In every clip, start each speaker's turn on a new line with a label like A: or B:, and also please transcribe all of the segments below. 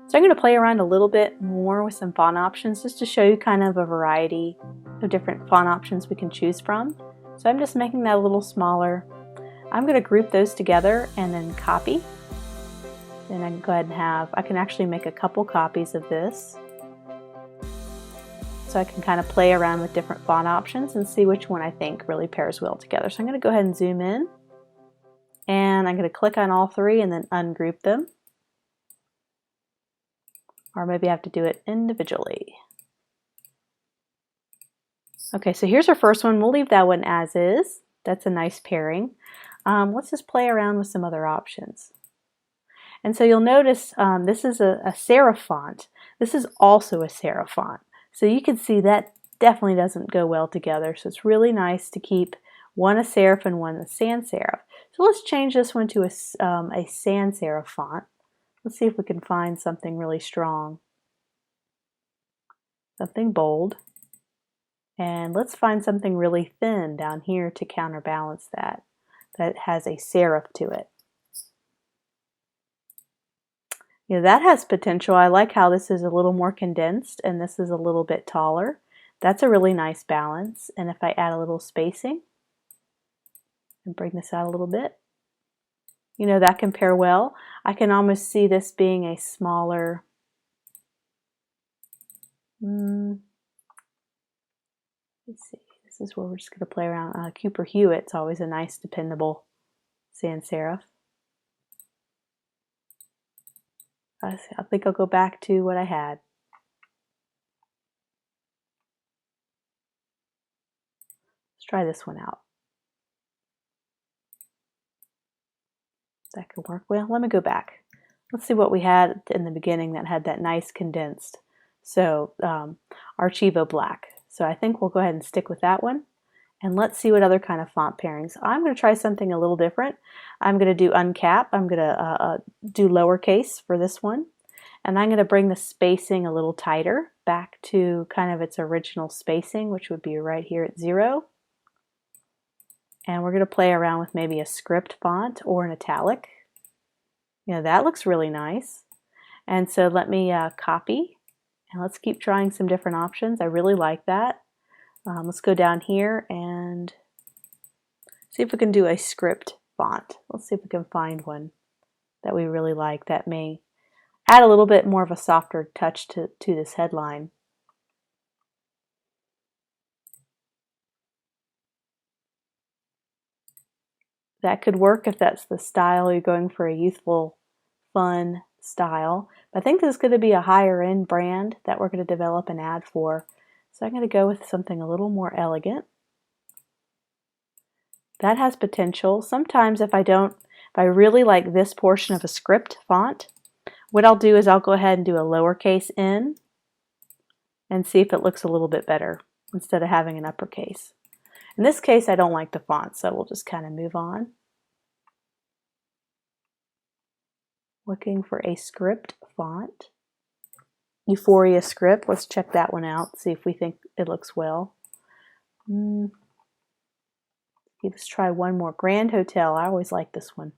A: So I'm going to play around a little bit more with some font options just to show you kind of a variety of different font options we can choose from. So I'm just making that a little smaller. I'm going to group those together and then copy. Then I can go ahead and I can actually make a couple copies of this. So I can kind of play around with different font options and see which one I think really pairs well together. So I'm going to go ahead and zoom in. And I'm going to click on all three and then ungroup them. Or maybe I have to do it individually. Okay, so here's our first one. We'll leave that one as is. That's a nice pairing. Let's just play around with some other options. And so you'll notice this is a serif font. This is also a serif font. So you can see that definitely doesn't go well together. So it's really nice to keep one a serif and one a sans serif. So let's change this one to a sans serif font. Let's see if we can find something really strong. Something bold. And let's find something really thin down here to counterbalance that. That has a serif to it. You know, that has potential. I like how this is a little more condensed and this is a little bit taller. That's a really nice balance. And if I add a little spacing and bring this out a little bit, you know, that can pair well. I can almost see this being a smaller, let's see, this is where we're just going to play around. Cooper Hewitt's always a nice, dependable sans serif. I think I'll go back to what I had. Let's try this one out. That could work well. Let me go back. Let's see what we had in the beginning that had that nice condensed. So Archivo Black. So I think we'll go ahead and stick with that one. And let's see what other kind of font pairings. I'm going to try something a little different. I'm going to do uncap. I'm going to do lowercase for this one. And I'm going to bring the spacing a little tighter back to kind of its original spacing, which would be right here at 0. And we're going to play around with maybe a script font or an italic. You know, that looks really nice. And so let me copy. And let's keep trying some different options. I really like that. Let's go down here and see if we can do a script font. Let's see if we can find one that we really like that may add a little bit more of a softer touch to this headline. That could work if that's the style you're going for, a youthful, fun style. But I think this is going to be a higher end brand that we're going to develop an ad for. So I'm going to go with something a little more elegant. That has potential. Sometimes if I really like this portion of a script font, what I'll do is I'll go ahead and do a lowercase n and see if it looks a little bit better instead of having an uppercase. In this case, I don't like the font, so we'll just kind of move on. Looking for a script font. Euphoria script. Let's check that one out, see if we think it looks well. Let's try one more. Grand Hotel. I always like this one.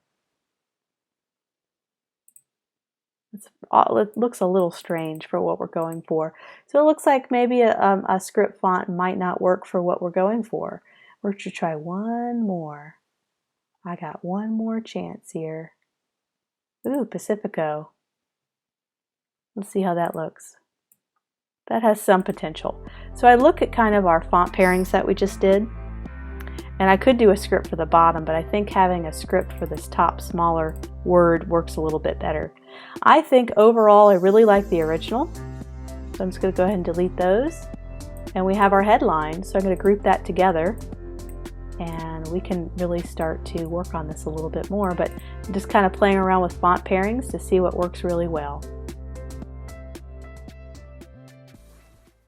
A: It looks a little strange for what we're going for. So it looks like maybe a script font might not work for what we're going for. We're going to try one more. I got one more chance here. Ooh, Pacifico. Let's see how that looks. That has some potential. So I look at kind of our font pairings that we just did. And I could do a script for the bottom, but I think having a script for this top smaller word works a little bit better. I think overall I really like the original. So I'm just going to go ahead and delete those. And we have our headline, so I'm going to group that together. And we can really start to work on this a little bit more, but I'm just kind of playing around with font pairings to see what works really well.